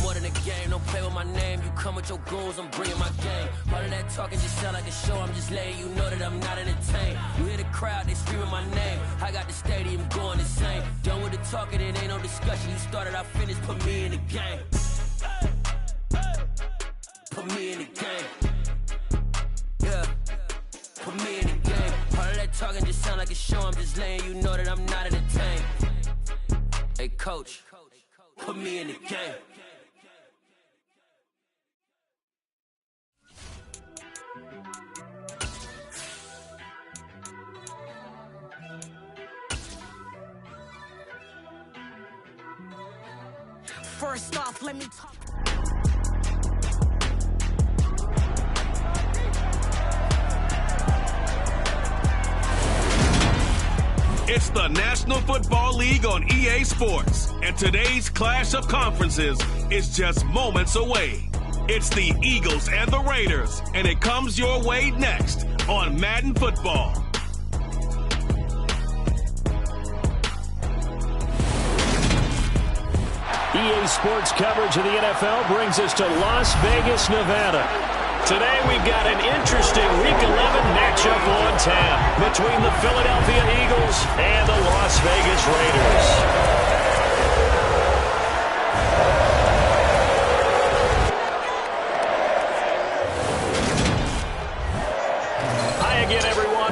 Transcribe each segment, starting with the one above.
more than a game. Don't play with my name. You come with your goons, I'm bringing my game. All of that talking just sound like a show. I'm just letting you know that I'm not entertained. You hear the crowd, they screaming my name. I got the stadium going insane. Done with the talking, it ain't no discussion. You started, I finished, put me in the game. Put me in the game. Yeah. Put me in the game. All of that talking just sound like a show. I'm just letting you know that I'm not entertained. Hey, coach, put me in the game. First off, let me talk. It's the National Football League on EA Sports, and today's clash of conferences is just moments away. It's the Eagles and the Raiders, and it comes your way next on Madden Football. EA Sports coverage of the NFL brings us to Las Vegas, Nevada. Today we've got an interesting Week 11 matchup on tap between the Philadelphia Eagles and the Las Vegas Raiders.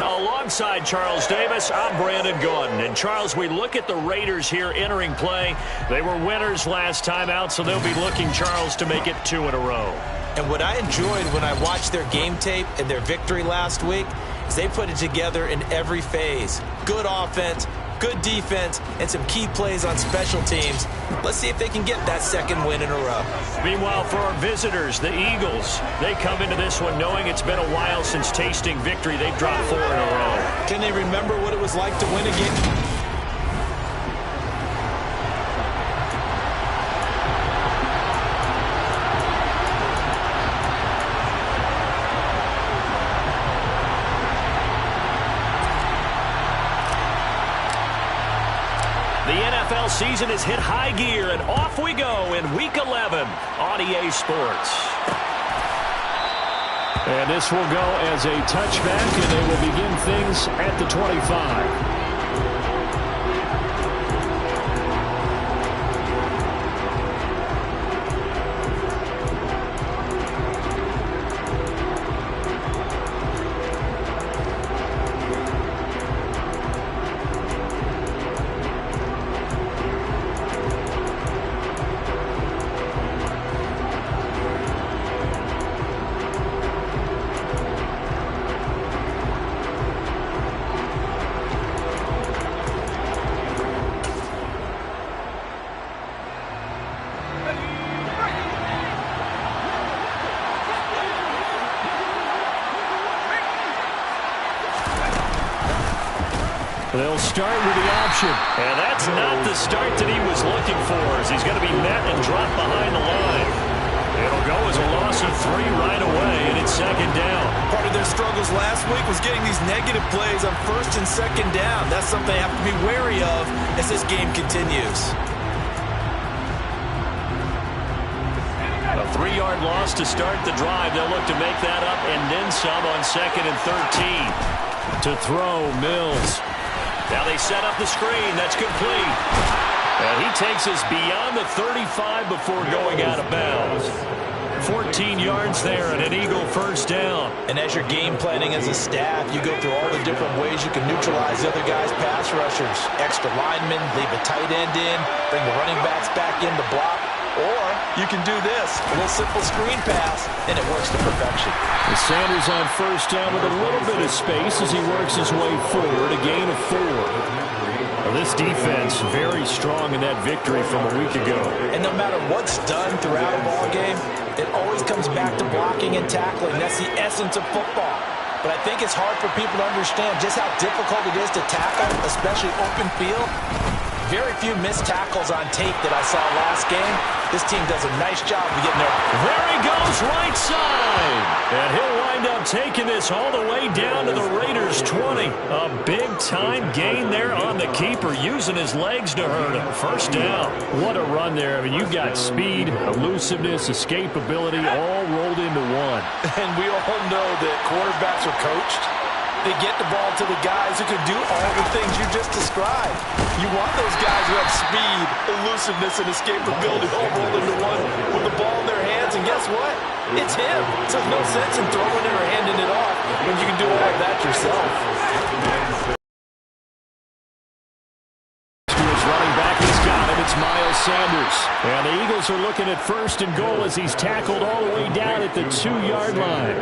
Alongside Charles Davis, I'm Brandon Gordon. And Charles, we look at the Raiders here entering play. They were winners last time out, so they'll be looking, Charles, to make it 2 in a row. And what I enjoyed when I watched their game tape and their victory last week is they put it together in every phase. Good offense, good defense, and some key plays on special teams. Let's see if they can get that second win in a row. Meanwhile, for our visitors, the Eagles, they come into this one knowing it's been a while since tasting victory. They've dropped 4 in a row. Can they remember what it was like to win a game? Season has hit high gear, and off we go in Week 11 on EA Sports. And this will go as a touchback, and they will begin things at the 25. They'll start with the option. And that's not the start that he was looking for, as he's going to be met and dropped behind the line. It'll go as a loss of 3 right away, and it's second down. Part of their struggles last week was getting these negative plays on first and second down. That's something they have to be wary of as this game continues. A 3-yard loss to start the drive. They'll look to make that up and then some on second and 13. To throw, Mills. Now they set up the screen. That's complete. And he takes us beyond the 35 before going out of bounds. 14 yards there and an Eagle first down. And as you're game planning as a staff, you go through all the different ways you can neutralize the other guys' pass rushers. Extra linemen, leave a tight end in, bring the running backs back in to block. Or you can do this, a little simple screen pass, and it works to perfection. And Sanders on first down with a little bit of space as he works his way forward, a gain of 4. Well, this defense very strong in that victory from a week ago. And no matter what's done throughout a ball game, it always comes back to blocking and tackling. That's the essence of football. But I think it's hard for people to understand just how difficult it is to tackle, especially open field. Very few missed tackles on tape that I saw last game. This team does a nice job of getting there. There he goes, right side. And he'll wind end up taking this all the way down to the Raiders' 20. A big-time gain there on the keeper, using his legs to hurt him. First down. What a run there. I mean, you've got speed, elusiveness, escapability all rolled into one. And we all know that quarterbacks are coached. They get the ball to the guys who can do all the things you just described. You want those guys who have speed, elusiveness, and escapability all rolled into one with the ball in their hands. And guess what? It's him. So there's no sense in throwing it or handing it off when you can do all of that yourself. Running back, he's got him. It's Miles Sanders. And the Eagles are looking at 1st and goal as he's tackled all the way down at the 2-yard line.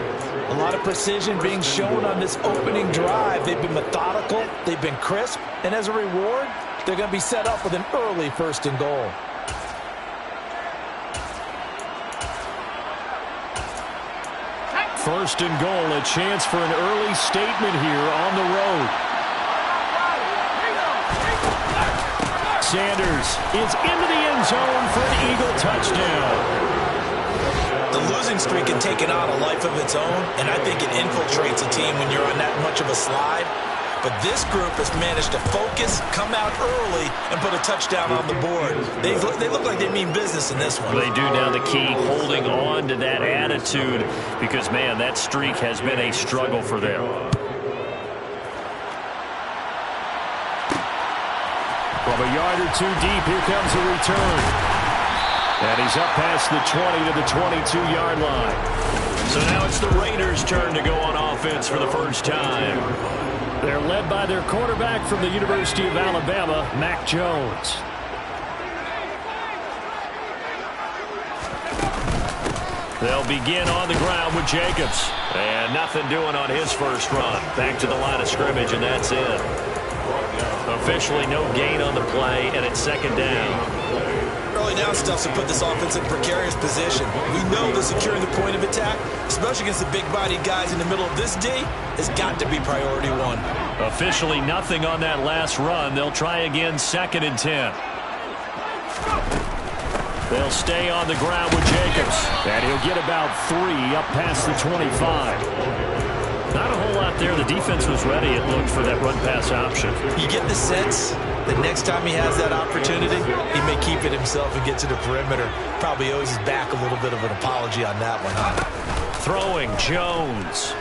A lot of precision being shown on this opening drive. They've been methodical, they've been crisp, and as a reward, they're going to be set up with an early 1st and goal. First and goal, a chance for an early statement here on the road. Sanders is into the end zone for an Eagle touchdown. The losing streak had taken on a life of its own, and I think it infiltrates a team when you're on that much of a slide. But this group has managed to focus, come out early, and put a touchdown on the board. They look like they mean business in this one. They do. Now the key, holding on to that attitude, because, man, that streak has been a struggle for them. From a yard or two deep, here comes a return. And he's up past the 20 to the 22-yard line. So now it's the Raiders' turn to go on offense for the first time. They're led by their quarterback from the University of Alabama, Mac Jones. They'll begin on the ground with Jacobs. And nothing doing on his first run. Back to the line of scrimmage, and that's it. Officially no gain on the play, and it's 2nd down. Early down stuff to put this offense in precarious position. We know that securing the point of attack, especially against the big-bodied guys in the middle of this D, has got to be priority 1. Officially nothing on that last run. They'll try again, 2nd and 10. They'll stay on the ground with Jacobs. And he'll get about 3 up past the 25. Not a whole lot there. The defense was ready, it looked, for that run-pass option. You get the sense that next time he has that opportunity, he may keep it himself and get to the perimeter. Probably owes his back a little bit of an apology on that one, huh? Throwing, Jones.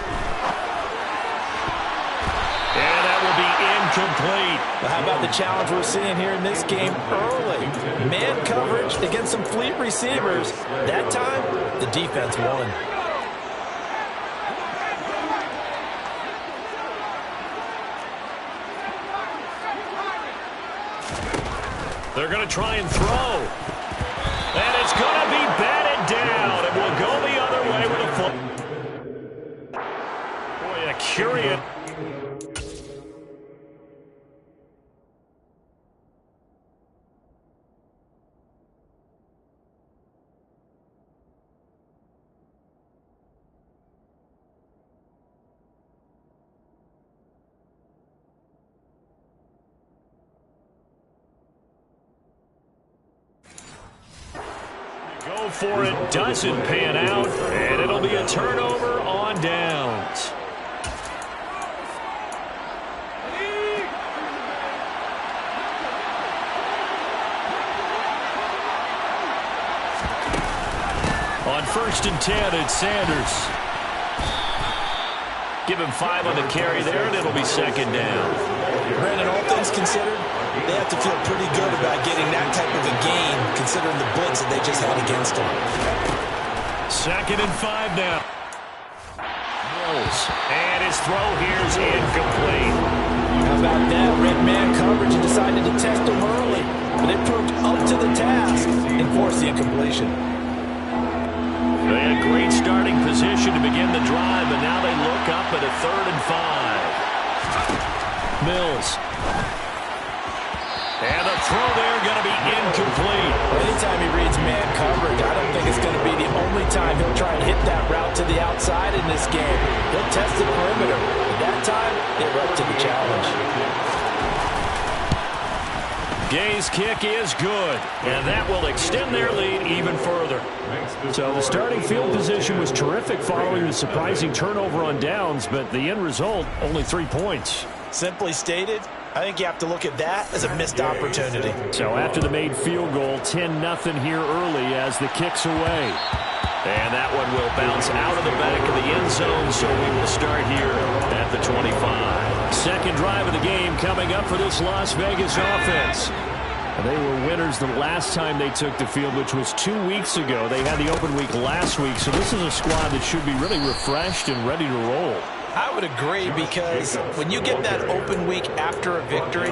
And that will be incomplete. Well, how about the challenge we're seeing here in this game early? Man coverage against some fleet receivers. That time, the defense won. They're going to try and throw. And it's going to be batted down. It will go the other way with a foot. Boy, a curious. Go for it, doesn't pan out, and it'll be a turnover on downs. On 1st and 10, it's Sanders. Give him 5 on the carry there, and it'll be 2nd down. Brandon, all things considered, they have to feel pretty good about getting that type of a gain, considering the blitz that they just had against them. 2nd and 5 now. Mills, and his throw here is incomplete. How about that? Red man coverage and decided to test him early, but they proved up to the task and forced the incompletion. They had great starting position to begin the drive, but now they look up at a 3rd and 5. Mills. And the throw there going to be incomplete. Anytime he reads man coverage, I don't think it's going to be the only time he'll try and hit that route to the outside in this game. He'll test the perimeter. But that time, they were up to the challenge. Gay's kick is good, and that will extend their lead even further. So the starting field position was terrific following the surprising turnover on downs, but the end result, only 3 points. Simply stated, I think you have to look at that as a missed opportunity. So after the made field goal, 10-0 here early as the kick's away. And that one will bounce out of the back of the end zone, so we will start here at the 25. Second drive of the game coming up for this Las Vegas offense. They were winners the last time they took the field, which was 2 weeks ago. They had the open week last week, so this is a squad that should be really refreshed and ready to roll. I would agree, because when you get that open week after a victory,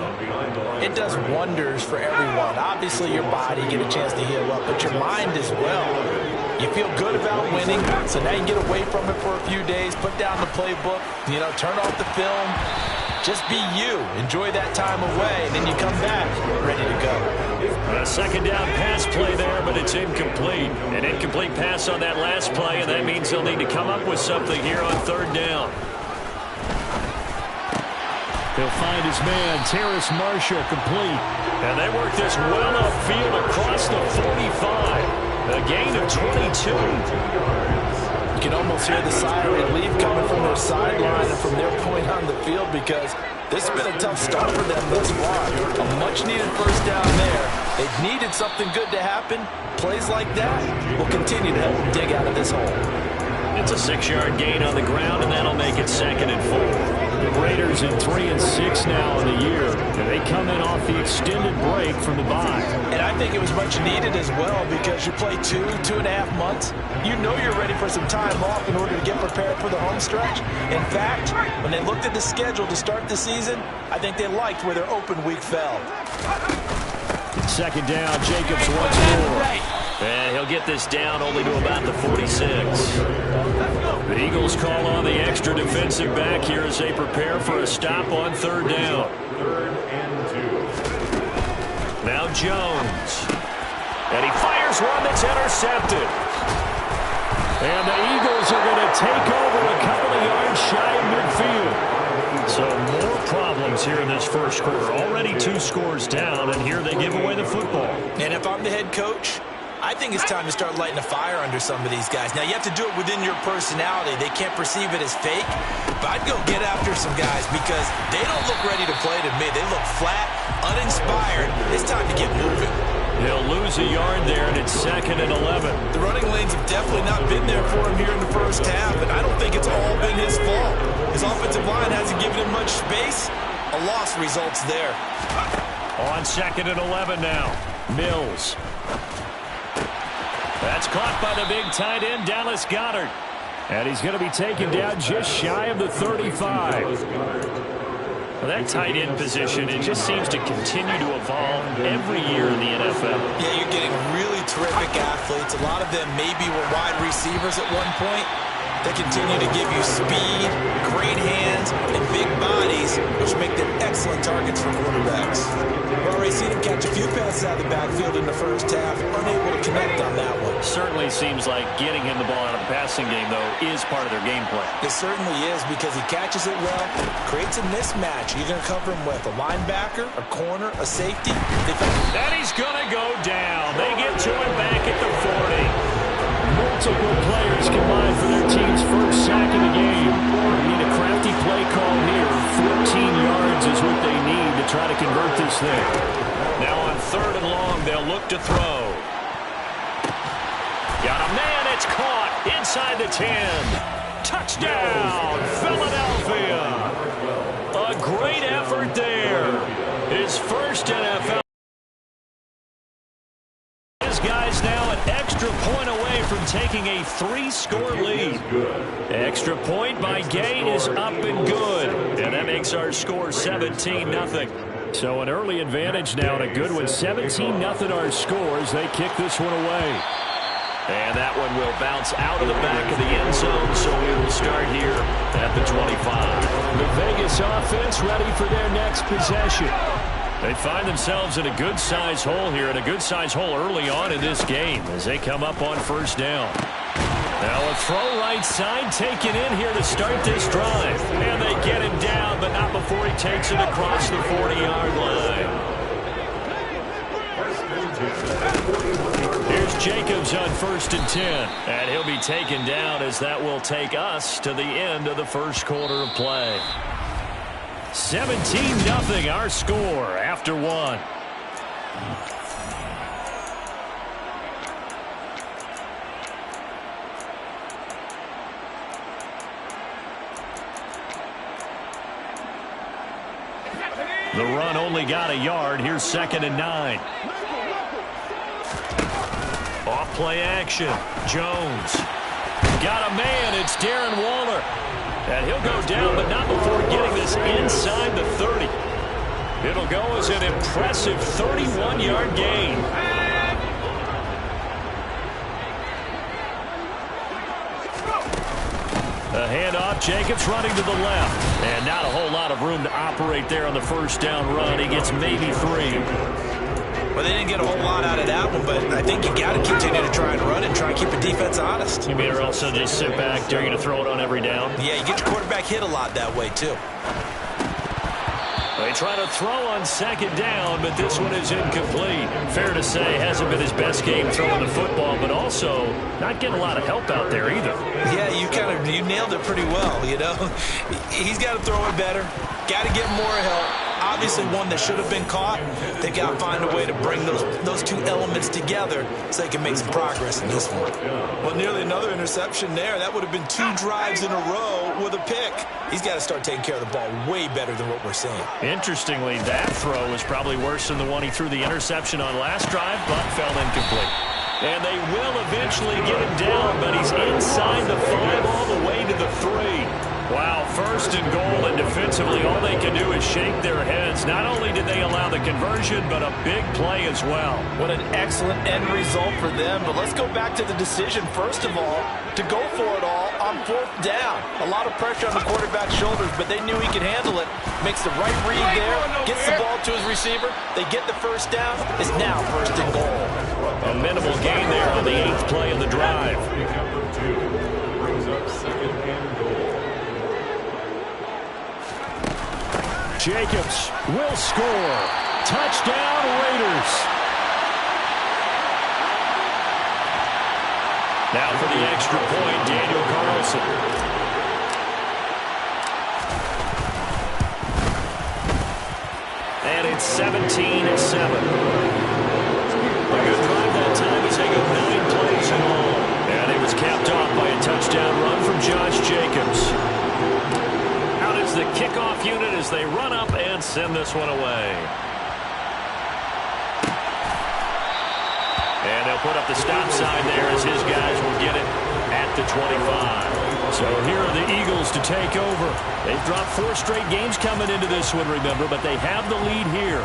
it does wonders for everyone. Obviously, your body, get a chance to heal up, but your mind as well. You feel good about winning, so now you get away from it for a few days, put down the playbook, turn off the film. Just be you. Enjoy that time away, and then you come back ready to go. A second down pass play there, but it's incomplete. An incomplete pass on that last play, and that means they'll need to come up with something here on third down. He'll find his man, Terrace Marshall, complete. And they work this well upfield across the 45. A gain of 22. You can almost hear the sigh of relief coming from their sideline and from their point on the field, because this has been a tough start for them thus far. A much-needed first down there. They've needed something good to happen. Plays like that will continue to help them dig out of this hole. It's a 6-yard gain on the ground, and that'll make it 2nd and 4. The Raiders in 3-6 now in the year, and they come in off the extended break from the bye. And I think it was much needed as well, because you play 2.5 months. You know you're ready for some time off in order to get prepared for the home stretch. In fact, when they looked at the schedule to start the season, I think they liked where their open week fell. Second down, Jacobs once more. And he'll get this down only to about the 46. The Eagles call on the extra defensive back here as they prepare for a stop on third down. Now Jones. And he fires one that's intercepted. And the Eagles are going to take over a couple of yards shy of midfield. So more problems here in this first quarter. Already 2 scores down, and here they give away the football. And if I'm the head coach, I think it's time to start lighting a fire under some of these guys. Now, you have to do it within your personality. They can't perceive it as fake. But I'd go get after some guys, because they don't look ready to play to me. They look flat, uninspired. It's time to get moving. He'll lose a yard there, and it's 2nd and 11. The running lanes have definitely not been there for him here in the first half, and I don't think it's all been his fault. His offensive line hasn't given him much space. A loss results there. On 2nd and 11 now. Mills. That's caught by the big tight end, Dallas Goedert. And he's going to be taken down just shy of the 35. Well, that tight end position, it just seems to continue to evolve every year in the NFL. Yeah, you're getting really terrific athletes. A lot of them maybe were wide receivers at one point. They continue to give you speed, great hands, and big bodies, which make them excellent targets for quarterbacks. We've already seen him catch a few passes out of the backfield in the first half, unable to connect on that one. Certainly seems like getting him the ball out of the passing game, though, is part of their game plan. It certainly is, because he catches it well, creates a mismatch. You're going to cover him with a linebacker, a corner, a safety. And he's going to go down. They get to him back at the 40. Multiple players combined for their team's first sack of the game. They need a crafty play call here. 14 yards is what they need to try to convert this thing. Now on 3rd and long, they'll look to throw. Got a man, it's caught inside the 10. Touchdown, Philadelphia. A great effort there. His first NFL. His guys now an extra point away from taking a 3-score lead. Extra point by Gay is up and good. And that makes our score 17-0. So an early advantage now and a good one. 17-0 our scores. They kick this one away. And that one will bounce out of the back of the end zone, so we will start here at the 25. The Vegas offense ready for their next possession. They find themselves in a good-sized hole here, and a good-sized hole early on in this game as they come up on first down. Now a throw right side taken in here to start this drive. And they get him down, but not before he takes it across the 40-yard line. Here's Jacobs on 1st and 10. And he'll be taken down as that will take us to the end of the first quarter of play. 17-0 our score after one. The run only got a yard. Here's 2nd and 9. Off play action. Jones. Got a man. It's Darren Waller. And he'll go down, but not before getting this inside the 30. It'll go as an impressive 31-yard gain. A handoff, Jacobs running to the left. And not a whole lot of room to operate there on the first down run. He gets maybe 3. Well, they didn't get a whole lot out of that one, but I think you got to continue to try and run and try and keep the defense honest. You mean or also just sit back, dare you to throw it on every down? Yeah, you get your quarterback hit a lot that way, too. They try to throw on 2nd down, but this one is incomplete. Fair to say, hasn't been his best game throwing the football, but also not getting a lot of help out there either. Yeah, you nailed it pretty well, you know. He's got to throw it better. Got to get more help. Obviously one that should have been caught. They got to find a way to bring those two elements together so they can make some progress in this one. Well, nearly another interception there. That would have been 2 drives in a row with a pick. He's got to start taking care of the ball way better than what we're seeing. Interestingly, that throw was probably worse than the one he threw the interception on last drive, but fell incomplete. And they will eventually get him down, but he's inside the 5 all the way to the 3. Wow, 1st and goal, and defensively all they can do is shake their heads. Not only did they allow the conversion, but a big play as well. What an excellent end result for them. But let's go back to the decision, first of all, to go for it all on 4th down. A lot of pressure on the quarterback's shoulders, but they knew he could handle it. Makes the right read there, gets the ball to his receiver. They get the 1st down. It's now 1st and goal. A minimal gain there on the 8th play of the drive. Jacobs will score. Touchdown, Raiders. Now for the extra point, Daniel Carlson. And it's 17-7. A good drive that time as they go 9 plays in all. And it was capped off by a touchdown run from Josh Jacobs. Out is the kickoff unit as they run up and send this one away. And they'll put up the stop sign there as his guys will get it at the 25. So here are the Eagles to take over. They've dropped 4 straight games coming into this one, remember, but they have the lead here.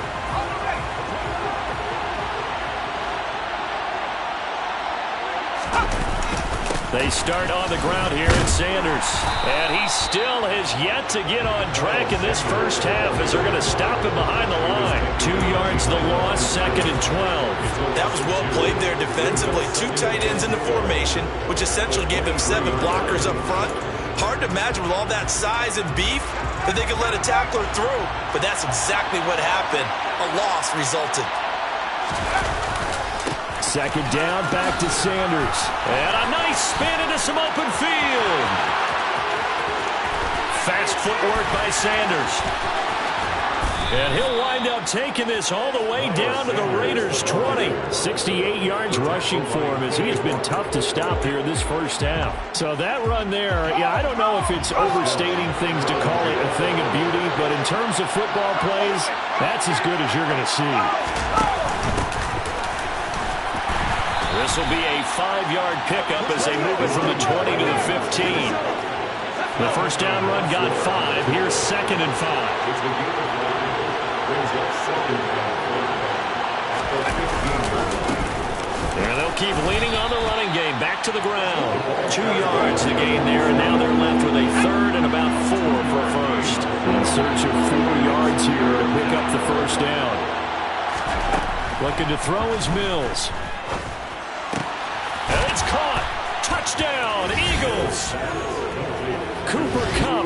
They start on the ground here at Sanders. And he still has yet to get on track in this first half as they're going to stop him behind the line. 2 yards the loss, 2nd and 12. That was well played there defensively. 2 tight ends in the formation, which essentially gave them 7 blockers up front. Hard to imagine with all that size and beef that they could let a tackler through. But that's exactly what happened. A loss resulted. 2nd down, back to Sanders. And a nice spin into some open field. Fast footwork by Sanders. And he'll wind up taking this all the way down to the Raiders' 20. 68 yards rushing for him as he's been tough to stop here this first half. So that run there, yeah, I don't know if it's overstating things to call it a thing of beauty, but in terms of football plays, that's as good as you're going to see. This will be a 5-yard pickup as they move it from the 20 to the 15. The first down run got 5. Here's 2nd and 5. And they'll keep leaning on the running game. Back to the ground. 2 yards to gain there, and now they're left with a 3rd and about 4 for a first. In search of 4 yards here to pick up the first down. Looking to throw is Mills. And it's caught. Touchdown, Eagles. Cooper Kupp,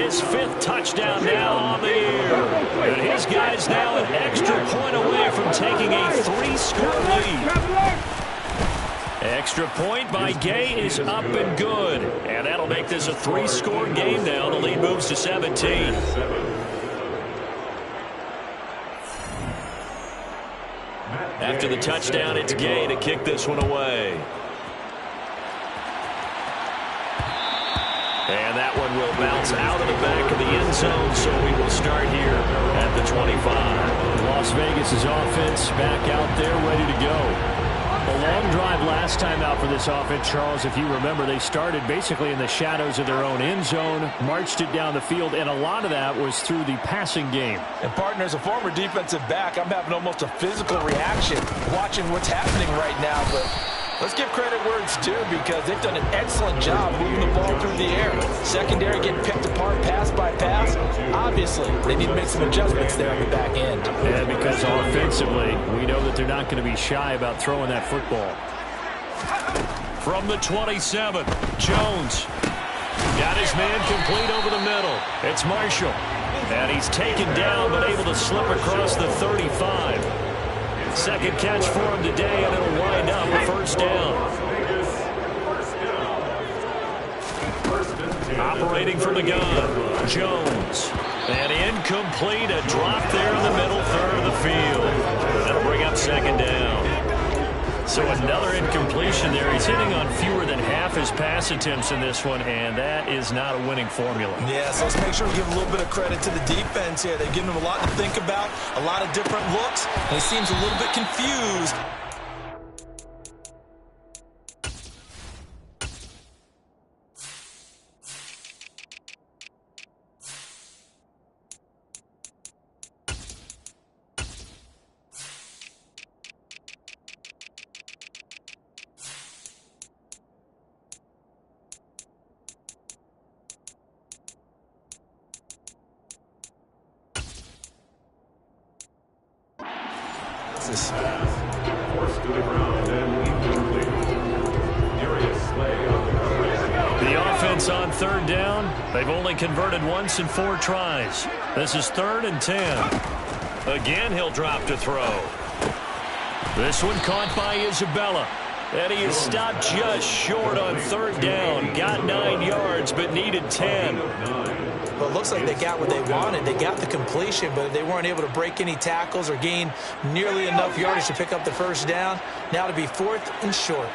his 5th touchdown now on the year. And his guy's now an extra point away from taking a 3-score lead. Extra point by Gay is up and good. And that'll make this a 3-score game now. The lead moves to 17. After the touchdown, it's Gay to kick this one away. And that one will bounce out of the back of the end zone, so we will start here at the 25. Las Vegas' offense back out there ready to go. A long drive last time out for this offense, Charles. If you remember, they started basically in the shadows of their own end zone, marched it down the field, and a lot of that was through the passing game. And, partner, as a former defensive back, I'm having almost a physical reaction watching what's happening right now. But let's give credit where it's due because they've done an excellent job moving the ball through the air. Secondary getting picked apart pass by pass. Obviously, they need to make some adjustments there on the back end. Yeah, because offensively, we know that they're not going to be shy about throwing that football. From the 27, Jones got his man complete over the middle. It's Marshall. And he's taken down but able to slip across the 35. Second catch for him today, and it'll wind up a first down. Operating from the gun, Jones. And incomplete, a drop there in the middle third of the field. That'll bring up second down. So another incompletion there. He's hitting on fewer than half his pass attempts in this one, and that is not a winning formula. Yeah, so let's make sure we give a little bit of credit to the defense here. They've given him a lot to think about, a lot of different looks, and he seems a little bit confused. The offense on third down. They've only converted once in 4 tries. This is 3rd and 10. Again, he'll drop to throw. This one caught by Isabella. And he is stopped just short on 3rd down. Got 9 yards, but needed 10. Well, it looks like they got what they wanted. They got the completion, but they weren't able to break any tackles or gain nearly enough yardage to pick up the first down. Now to be 4th and short.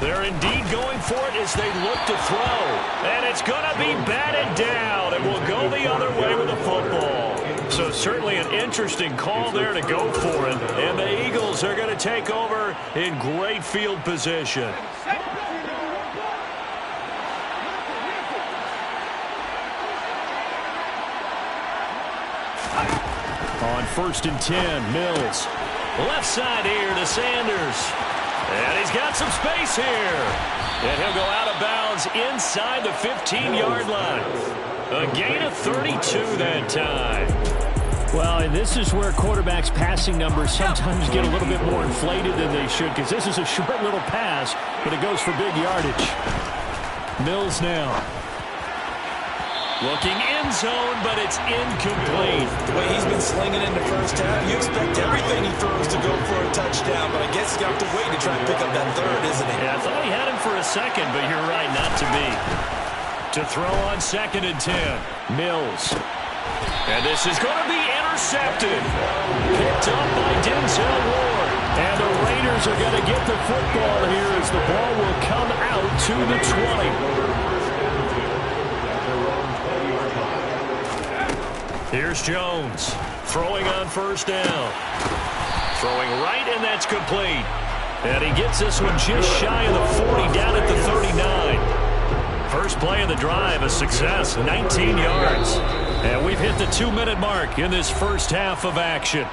They're indeed going for it as they look to throw. And it's going to be batted down. It will go the other way with the football. So certainly an interesting call there to go for it. And the Eagles are going to take over in great field position. On 1st and 10, Mills. Left side here to Sanders. And he's got some space here. And he'll go out of bounds inside the 15-yard line. A gain of 32 that time. Well, and this is where quarterbacks' passing numbers sometimes get a little bit more inflated than they should because this is a short little pass, but it goes for big yardage. Mills now. Looking in zone, but it's incomplete. The way he's been slinging in the first half, you expect everything he throws to go for a touchdown, but I guess he's got to wait to try and pick up that 3rd, isn't he? Yeah, I thought he had him for a second, but you're right, not to be. To throw on 2nd and 10, Mills. And this is going to be intercepted. Picked up by Denzel Ward. And the Raiders are going to get the football here as the ball will come out to the 20. Here's Jones, throwing on 1st down. Throwing right, and that's complete. And he gets this one just shy of the 40, down at the 39. First play of the drive, a success, 19 yards. And we've hit the 2-minute mark in this first half of action.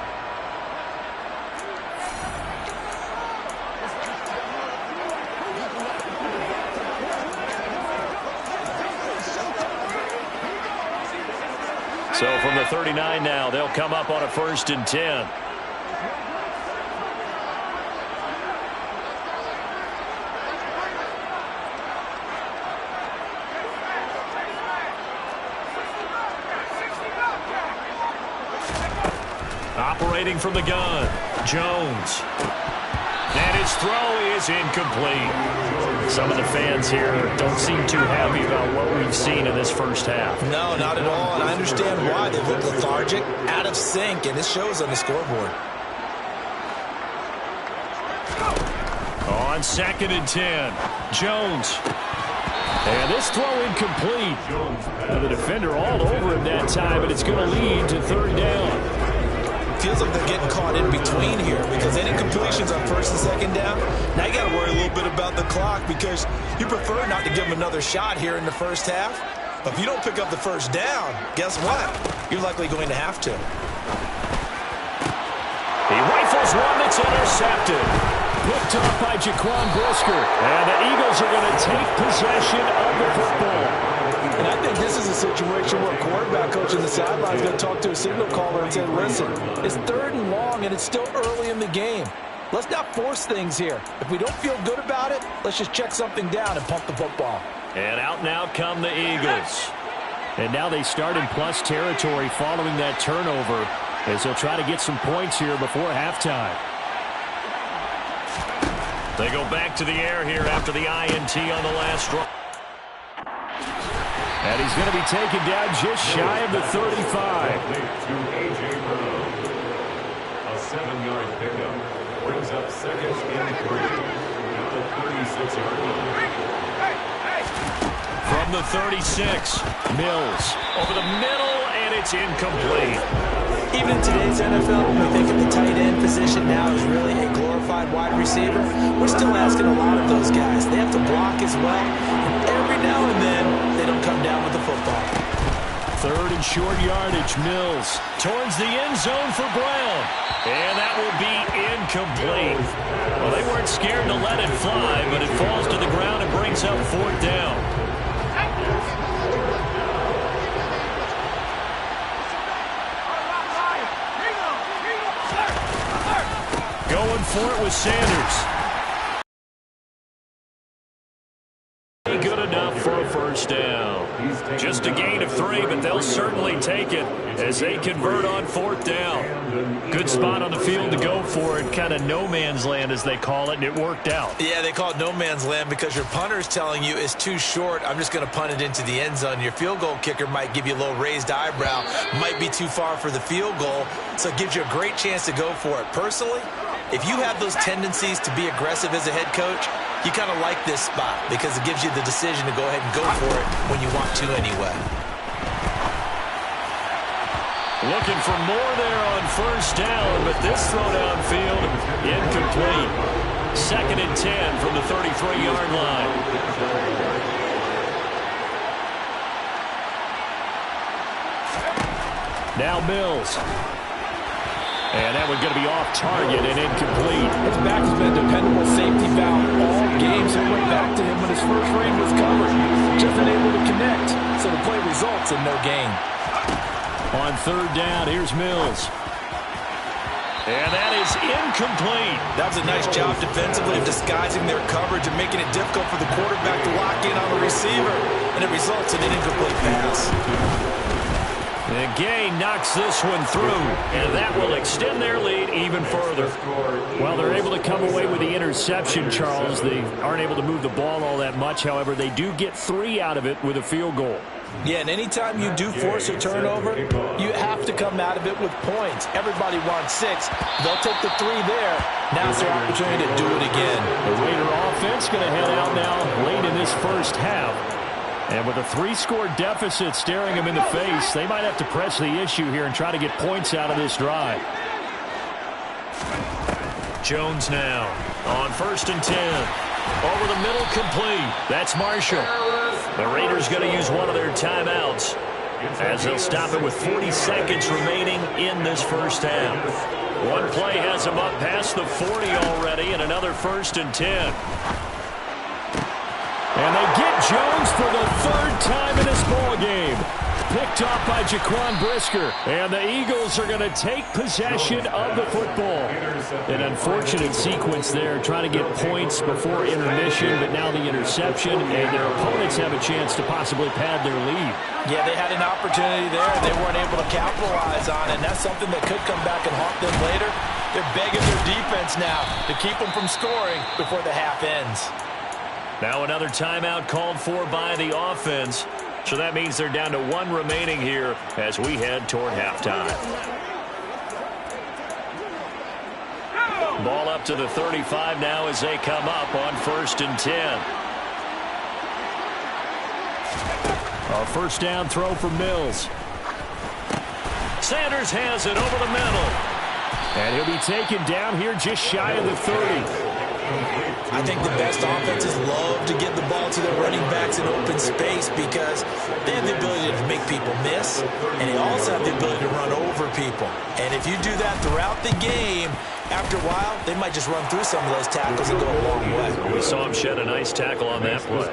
So from the 39 now, they'll come up on a 1st and 10. operating from the gun. Jones. And his throw is incomplete. Some of the fans here don't seem too happy about what we've seen in this first half. No, not at all, and I understand why. They look lethargic, out of sync, and it shows on the scoreboard. On 2nd and 10, Jones. And this throw incomplete. And the defender all over him that time, but it's going to lead to 3rd down. Feels like they're getting caught in between here because any completions on 1st and 2nd down, now you got to worry a little bit about the clock because you prefer not to give them another shot here in the first half. But if you don't pick up the 1st down, guess what? You're likely going to have to. He rifles one that's intercepted. Picked up by Jaquan Brisker. And the Eagles are going to take possession of the football. And I think this is a situation where a quarterback coach in the sideline is going to talk to a signal caller and say, listen, it's 3rd and long and it's still early in the game. Let's not force things here. If we don't feel good about it, let's just check something down and pump the football. And out now come the Eagles. And now they start in plus territory following that turnover as they'll try to get some points here before halftime. They go back to the air here after the INT on the last drive. And he's going to be taken down just shy of the 35. A 7-yard pickup brings up 2nd and 3. Now the 36-yard line. From the 36, Mills over the middle, and it's incomplete. Even in today's NFL, we think of the tight end position now as really a glorified wide receiver. We're still asking a lot of those guys. They have to block as well. And every now and then, they don't come down with the football. 3rd and short yardage, Mills Towards the end zone for Brown. And that will be incomplete. Well, they weren't scared to let it fly, but it falls to the ground and brings up 4th down. Going for it with Sanders. Good enough for a 1st down. Just a gain of 3, but they'll certainly take it as they convert on 4th down. Good spot on the field to go for it. Kind of no man's land, as they call it, and it worked out. Yeah, they call it no man's land because your punter's telling you it's too short. I'm just going to punt it into the end zone. Your field goal kicker might give you a little raised eyebrow. Might be too far for the field goal, so it gives you a great chance to go for it. Personally, if you have those tendencies to be aggressive as a head coach, you kind of like this spot because it gives you the decision to go ahead and go for it when you want to anyway. Looking for more there on 1st down, but this throw downfield incomplete. 2nd and 10 from the 33-yard line. Now Mills. And that one's going to be off target and incomplete. His back has been a dependable safety valve all game, so it went back to him when his first read was covered. Just unable to connect, so the play results in no gain. On 3rd down, here's Mills. And that is incomplete. That was a nice job defensively of disguising their coverage and making it difficult for the quarterback to lock in on the receiver, and it results in an incomplete pass. And Gay knocks this one through, and that will extend their lead even further. Well, they're able to come away with the interception, Charles. They aren't able to move the ball all that much. However, they do get 3 out of it with a field goal. Yeah, and anytime you do force a turnover, you have to come out of it with points. Everybody wants 6. They'll take the 3 there. Now's their opportunity to do it again. The Raider offense going to head out now late in this first half. And with a 3-score deficit staring them in the face, they might have to press the issue here and try to get points out of this drive. Jones now on 1st and 10. Over the middle, complete. That's Marshall. The Raiders going to use one of their timeouts as they'll stop it with 40 seconds remaining in this first half. One play has them up past the 40 already, and another 1st and 10. And they get Jones for the 3rd time in this ball game. picked off by Jaquan Brisker. And the Eagles are going to take possession of the football. An unfortunate sequence there, trying to get points before intermission, but now the interception, and their opponents have a chance to possibly pad their lead. Yeah, they had an opportunity there. They weren't able to capitalize on it, and that's something that could come back and haunt them later. They're begging their defense now to keep them from scoring before the half ends. Now another timeout called for by the offense. So that means they're down to 1 remaining here as we head toward halftime. Ball up to the 35 now as they come up on 1st and 10. A first down throw for Mills. Sanders has it over the middle. And he'll be taken down here just shy of the 30. I think the best offenses love to get the ball to their running backs in open space because they have the ability to make people miss, and they also have the ability to run over people. And if you do that throughout the game, after a while, they might just run through some of those tackles and go a long way. We saw him shed a nice tackle on that play.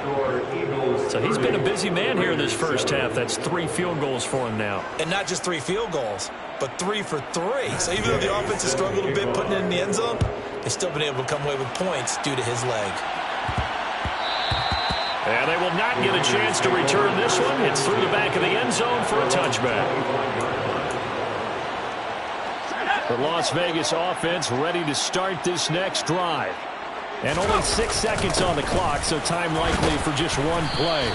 So he's been a busy man here this first half. That's 3 field goals for him now. And not just 3 field goals, but 3 for 3. So even though the offense has struggled a bit putting it in the end zone, they've still been able to come away with points due to his leg. And they will not get a chance to return this one. It's through the back of the end zone for a touchback. The Las Vegas offense ready to start this next drive. And only 6 seconds on the clock, so time likely for just 1 play.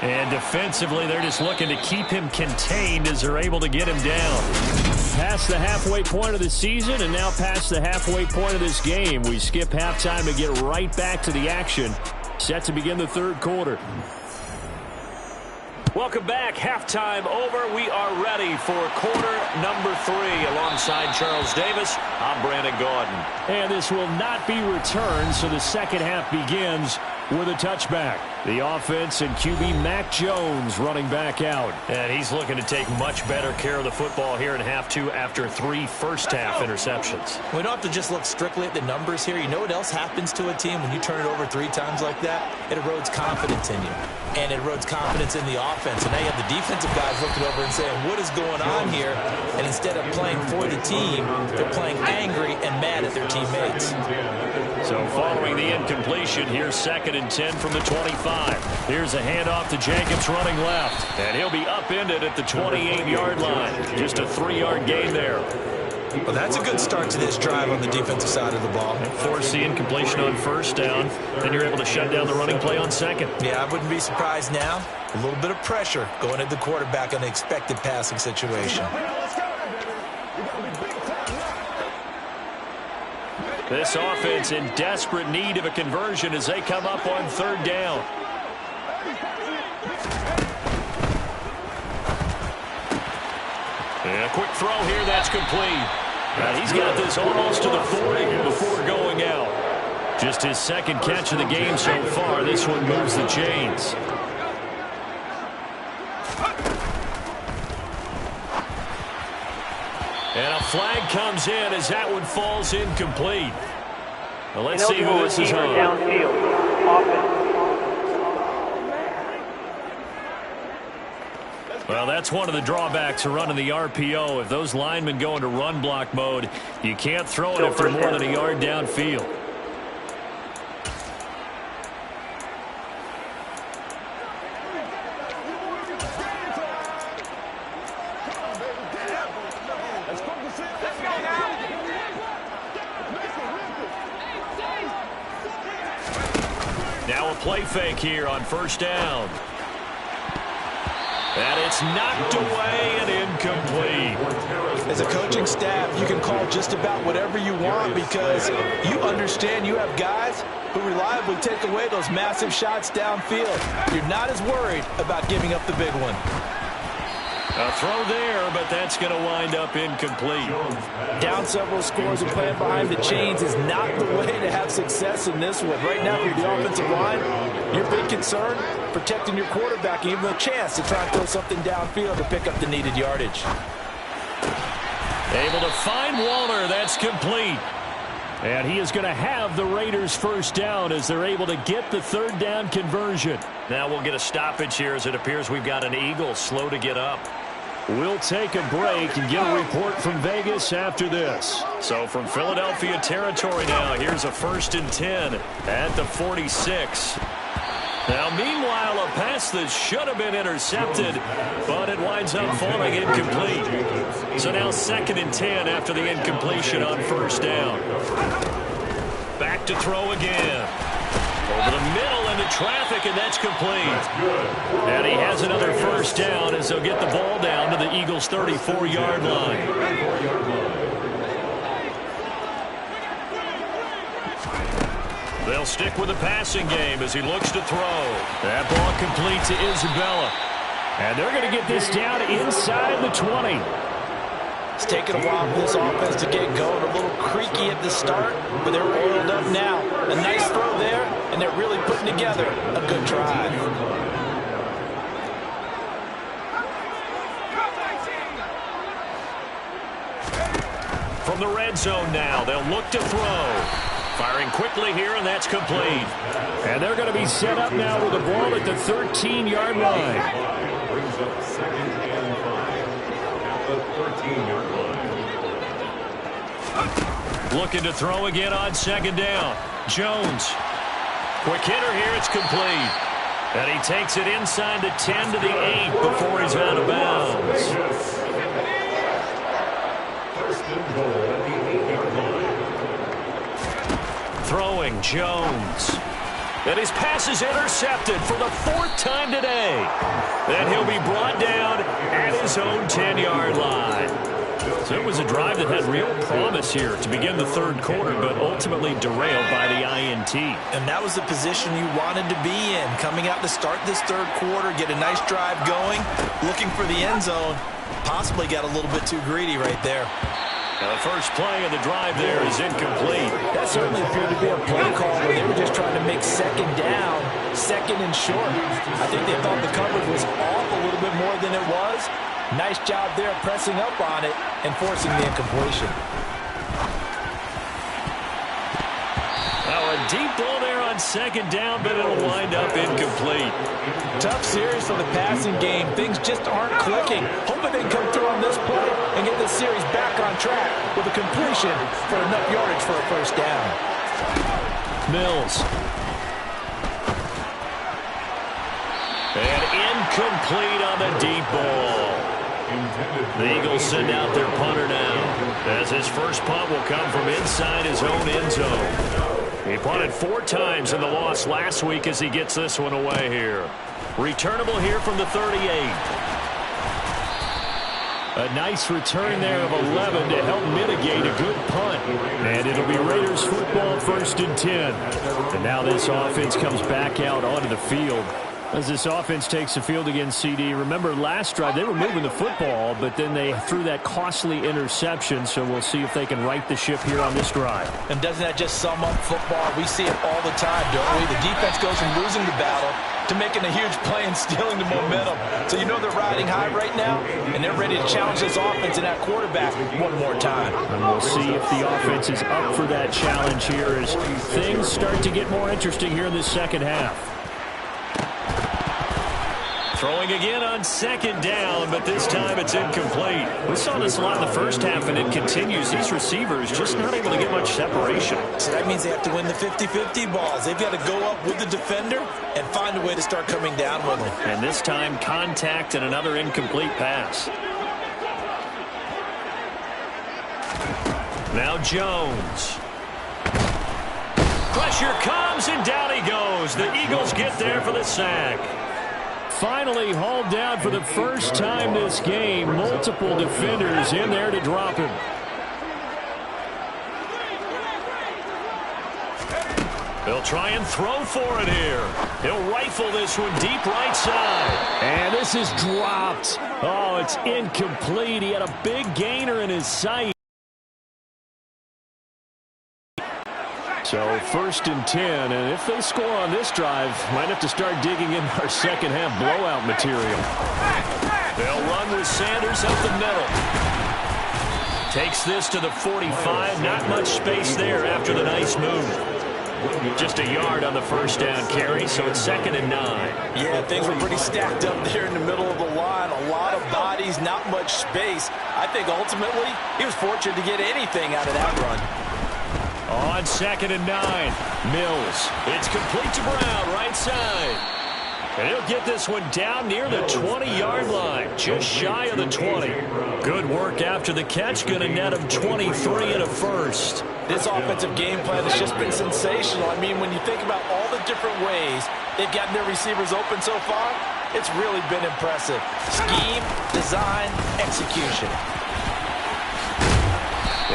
And defensively, they're just looking to keep him contained as they're able to get him down. Past the halfway point of the season and now past the halfway point of this game. We skip halftime to get right back to the action. Set to begin the 3rd quarter. Welcome back. Halftime over. We are ready for quarter number 3. Alongside Charles Davis, I'm Brandon Gaudin. And this will not be returned, so the second half begins with a touchback. The offense and QB Mac Jones running back out. And he's looking to take much better care of the football here in half 2 after 3 first-half interceptions. We don't have to just look strictly at the numbers here. You know what else happens to a team when you turn it over 3 times like that? It erodes confidence in you. And it erodes confidence in the offense. And now you have the defensive guys looking over and saying, what is going on here? And instead of playing for the team, they're playing angry and mad at their teammates. So following the incompletion, here's 2nd and 10 from the 25. Here's a handoff to Jacobs running left. And he'll be upended at the 28-yard line. Just a 3-yard gain there. Well, that's a good start to this drive on the defensive side of the ball. Force the incompletion on 1st down. Then you're able to shut down the running play on 2nd. Yeah, I wouldn't be surprised now. A little bit of pressure going at the quarterback on the expected passing situation. This offense in desperate need of a conversion as they come up on 3rd down. And a quick throw here, that's complete. He's got this almost to the 40 before going out. Just his 2nd catch of the game so far. This one moves the chains. And a flag comes in as that one falls incomplete. Well, let's see who this is on. Well, that's one of the drawbacks of running the RPO. If those linemen go into run block mode, you can't throw it if they're more than a yard downfield. Now a play fake here on 1st down. And it's knocked away and incomplete. As a coaching staff, you can call just about whatever you want because you understand you have guys who reliably take away those massive shots downfield. You're not as worried about giving up the big one. A throw there, but that's going to wind up incomplete. Down several scores and playing behind the chains is not the way to have success in this one. Right now, if you're the offensive line, your big concern, protecting your quarterback and giving him a chance to try and throw something downfield to pick up the needed yardage. Able to find Waller. That's complete. And he is going to have the Raiders first down as they're able to get the third down conversion. Now we'll get a stoppage here as it appears we've got an Eagle slow to get up. We'll take a break and get a report from Vegas after this. So from Philadelphia territory now, here's a 1st and 10 at the 46. Now, meanwhile, a pass that should have been intercepted, but it winds up falling incomplete. So now 2nd and 10 after the incompletion on 1st down. Back to throw again. Over the middle into traffic, and that's complete. And he has another 1st down as they'll get the ball down to the Eagles' 34-yard line. They'll stick with the passing game as he looks to throw. That ball complete to Isabella. And they're going to get this down inside the 20. It's taken a while for this offense to get going. A little creaky at the start, but they're oiled up now. A nice throw there, and they're really putting together a good drive. From the red zone now, they'll look to throw. Firing quickly here, and that's complete. And they're going to be set up now with the ball at the 13-yard line. Brings up 2nd and 5 at the 13-yard line. Looking to throw again on 2nd down. Jones. Quick hitter here, it's complete. And he takes it inside the 10 to the 8 before he's out of bounds. 1st and goal at the 8-yard line. Throwing, Jones. And his pass is intercepted for the 4th time today. And he'll be brought down at his own 10-yard line. So it was a drive that had real promise here to begin the 3rd quarter, but ultimately derailed by the INT. And that was the position you wanted to be in. Coming out to start this 3rd quarter, get a nice drive going, looking for the end zone. Possibly got a little bit too greedy right there. Now the first play of the drive there is incomplete. That certainly appeared to be a play call where they were just trying to make 2nd down, 2nd and short. I think they thought the coverage was off a little bit more than it was. Nice job there pressing up on it and forcing the incompletion. Now a deep ball there on 2nd down, but it'll wind up incomplete. Tough series for the passing game. Things just aren't clicking. Hoping they can come through on this play and get this series back on track with a completion for enough yardage for a 1st down. Mills. And incomplete on the deep ball. The Eagles send out their punter now, as his first punt will come from inside his own end zone. He punted 4 times in the loss last week as he gets this one away here. Returnable here from the 38. A nice return there of 11 to help mitigate a good punt. And it'll be Raiders football 1st and 10. And now this offense comes back out onto the field. As this offense takes the field against CD, remember last drive they were moving the football, but then they threw that costly interception, so we'll see if they can right the ship here on this drive. And doesn't that just sum up football? We see it all the time, don't we? The defense goes from losing the battle to making a huge play and stealing the momentum. So you know they're riding high right now, and they're ready to challenge this offense and that quarterback one more time. And we'll see if the offense is up for that challenge here as things start to get more interesting here in the 2nd half. Throwing again on 2nd down, but this time it's incomplete. We saw this a lot in the 1st half, and it continues. These receivers just not able to get much separation. So that means they have to win the 50-50 balls. They've got to go up with the defender and find a way to start coming down with them. And this time, contact and another incomplete pass. Now Jones. Pressure comes, and down he goes. The Eagles get there for the sack. Finally hauled down for the first time this game. Multiple defenders in there to drop him. They'll try and throw for it here. He'll rifle this one deep right side. And this is dropped. Oh, it's incomplete. He had a big gainer in his sight. So 1st and 10, and if they score on this drive, might have to start digging in our 2nd half blowout material. They'll run with Sanders up the middle. Takes this to the 45. Not much space there after the nice move. Just a yard on the first down carry, so it's 2nd and 9. Yeah, things were pretty stacked up there in the middle of the line. A lot of bodies, not much space. I think ultimately he was fortunate to get anything out of that run. On 2nd and 9, Mills. It's complete to Brown, right side. And he'll get this one down near the 20-yard line, just shy of the 20. Good work after the catch, going to net him 23 and a first. This offensive game plan has just been sensational. I mean, when you think about all the different ways they've gotten their receivers open so far, it's really been impressive. Scheme, design, execution.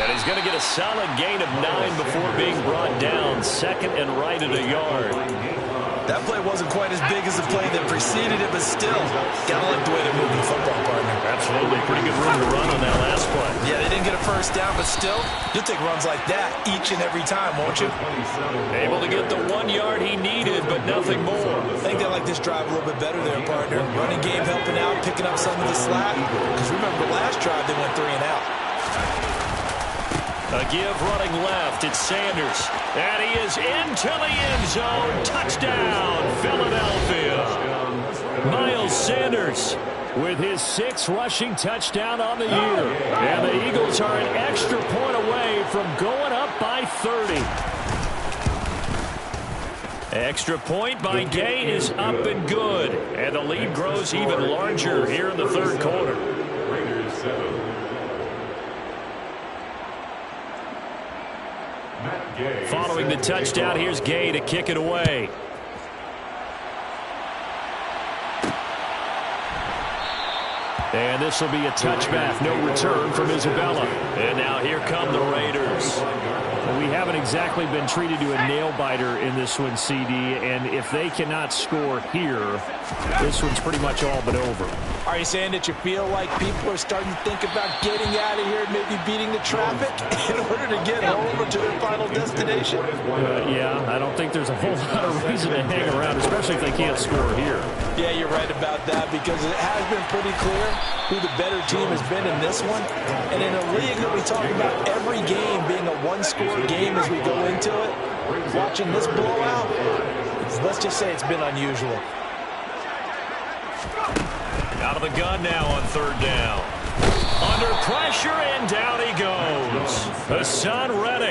And he's going to get a solid gain of 9 before being brought down, 2nd and right at a yard. That play wasn't quite as big as the play that preceded it, but still, gotta like the way they're moving the football, partner. Absolutely. Pretty good room to run on that last play. Yeah, they didn't get a first down, but still, you'll take runs like that each and every time, won't you? Able to get the 1 yard he needed, but nothing more. I think they like this drive a little bit better there, partner. Running game helping out, picking up some of the slack. Because remember, the last drive, they went 3 and out. A give running left. It's Sanders. And he is into the end zone. Touchdown, Philadelphia. Miles Sanders with his 6th rushing touchdown on the year. And the Eagles are an extra point away from going up by 30. Extra point by Gay is up and good. And the lead grows even larger here in the 3rd quarter. Raiders 7. Following the touchdown, here's Gay to kick it away. And this will be a touchback. No return from Isabella. And now here come the Raiders. Well, we haven't exactly been treated to a nail-biter in this one, CD. And if they cannot score here, this one's pretty much all but over. Are you saying that you feel like people are starting to think about getting out of here and maybe beating the traffic in order to get over to their final destination? Yeah, I don't think there's a whole lot of reason to hang around, especially if they can't score here. Yeah, you're right about that because it has been pretty clear who the better team has been in this one. And in a league that we talk about every game being a one-score game as we go into it, watching this blowout, let's just say it's been unusual. Out of the gun now on 3rd down. Under pressure, and down he goes. Hassan Reddick.